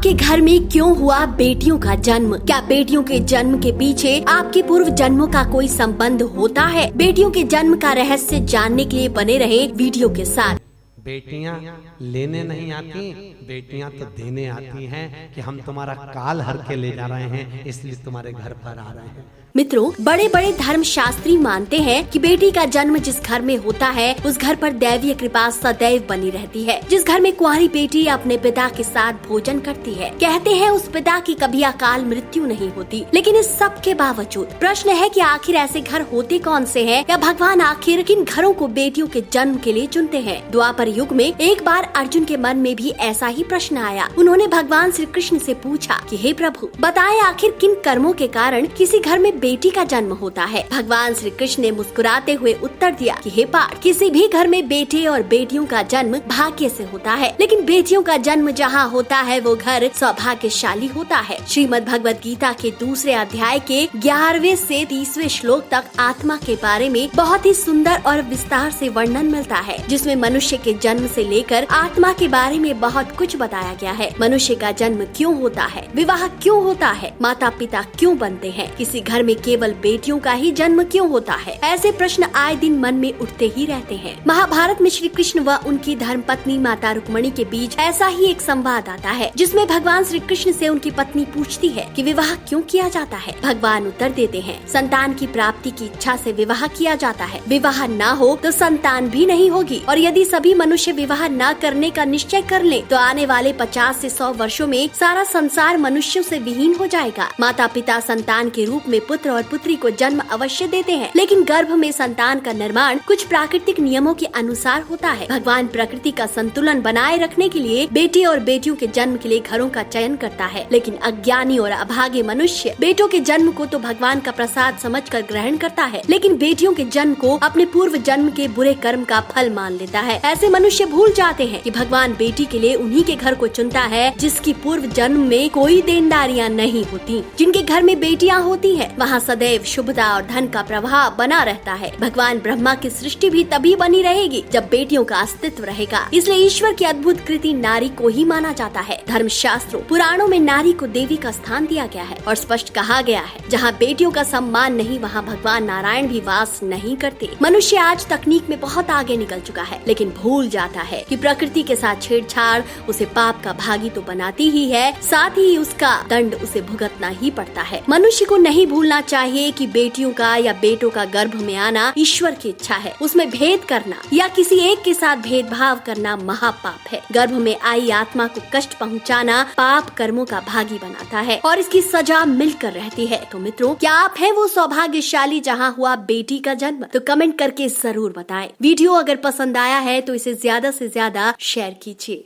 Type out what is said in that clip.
आपके घर में क्यों हुआ बेटियों का जन्म? क्या बेटियों के जन्म के पीछे आपके पूर्व जन्मों का कोई संबंध होता है? बेटियों के जन्म का रहस्य जानने के लिए बने रहे वीडियो के साथ। बेटियां लेने नहीं आती, बेटियां तो देने आती हैं कि हम तुम्हारा काल हर के ले जा रहे हैं, इसलिए तुम्हारे घर पर आ रहे हैं। मित्रों, बड़े बड़े धर्म शास्त्री मानते हैं कि बेटी का जन्म जिस घर में होता है उस घर पर दैवीय कृपा सदैव बनी रहती है। जिस घर में कुंवारी बेटी अपने पिता के साथ भोजन करती है, कहते हैं उस पिता की कभी अकाल मृत्यु नहीं होती। लेकिन इस सब के बावजूद प्रश्न है कि आखिर ऐसे घर होते कौन से हैं, या भगवान आखिर किन घरों को बेटियों के जन्म के लिए चुनते हैं? द्वापर युग में एक बार अर्जुन के मन में भी ऐसा ही प्रश्न आया। उन्होंने भगवान श्री कृष्ण से पूछा कि हे प्रभु, बताएं आखिर किन कर्मों के कारण किसी घर में बेटी का जन्म होता है? भगवान श्री कृष्ण ने मुस्कुराते हुए उत्तर दिया कि हे पार्थ, किसी भी घर में बेटे और बेटियों का जन्म भाग्य से होता है, लेकिन बेटियों का जन्म जहाँ होता है वो घर सौभाग्यशाली होता है। श्रीमद् भगवत गीता के दूसरे अध्याय के 11वें से 30वें श्लोक तक आत्मा के बारे में बहुत ही सुंदर और विस्तार से वर्णन मिलता है, जिसमें मनुष्य के जन्म से लेकर आत्मा के बारे में बहुत कुछ बताया गया है। मनुष्य का जन्म क्यों होता है, विवाह क्यों होता है, माता पिता क्यों बनते हैं, किसी घर में केवल बेटियों का ही जन्म क्यों होता है? ऐसे प्रश्न आए दिन मन में उठते ही रहते हैं। महाभारत में श्री कृष्ण व उनकी धर्मपत्नी माता रुक्मणी के बीच ऐसा ही एक संवाद आता है, जिसमें भगवान श्री कृष्ण से उनकी पत्नी पूछती है कि विवाह क्यों किया जाता है? भगवान उत्तर देते हैं, संतान की प्राप्ति की इच्छा से विवाह किया जाता है। विवाह न हो तो संतान भी नहीं होगी, और यदि सभी मनुष्य विवाह न करने का निश्चय कर ले तो आने वाले 50 से 100 वर्षों में सारा संसार मनुष्यों से विहीन हो जाएगा। माता पिता संतान के रूप में पुत्र और पुत्री को जन्म अवश्य देते हैं, लेकिन गर्भ में संतान का निर्माण कुछ प्राकृतिक नियमों के अनुसार होता है। भगवान प्रकृति का संतुलन बनाए रखने के लिए बेटे और बेटियों के जन्म के लिए घरों का चयन करता है, लेकिन अज्ञानी और अभागे मनुष्य बेटों के जन्म को तो भगवान का प्रसाद समझकर ग्रहण करता है, लेकिन बेटियों के जन्म को अपने पूर्व जन्म के बुरे कर्म का फल मान लेता है। ऐसे मनुष्य भूल जाते हैं कि भगवान बेटी के लिए उन्हीं के घर को चुनता है जिसकी पूर्व जन्म में कोई देनदारियां नहीं होती। जिनके घर में बेटियां होती है वहाँ सदैव शुभता और धन का प्रवाह बना रहता है। भगवान ब्रह्मा की सृष्टि भी तभी बनी रहेगी जब बेटियों का अस्तित्व रहेगा। इसलिए ईश्वर की अद्भुत कृति नारी को ही माना जाता है। धर्म शास्त्रों पुराणों में नारी को देवी का स्थान दिया गया है और स्पष्ट कहा गया है, जहाँ बेटियों का सम्मान नहीं वहाँ भगवान नारायण भी वास नहीं करते। मनुष्य आज तकनीक में बहुत आगे निकल चुका है, लेकिन भूल जाता है कि प्रकृति के साथ छेड़छाड़ उसे पाप का भागी तो बनाती ही है, साथ ही उसका दंड उसे भुगतना ही पड़ता है। मनुष्य को नहीं भूलना चाहिए कि बेटियों का या बेटों का गर्भ में आना ईश्वर की इच्छा है। उसमें भेद करना या किसी एक के साथ भेदभाव करना महापाप है। गर्भ में आई आत्मा को कष्ट पहुंचाना पाप कर्मों का भागी बनाता है और इसकी सजा मिलकर रहती है। तो मित्रों, क्या आप हैं वो सौभाग्यशाली जहां हुआ बेटी का जन्म? तो कमेंट करके जरूर बताएं। वीडियो अगर पसंद आया है तो इसे ज्यादा से ज्यादा शेयर कीजिए।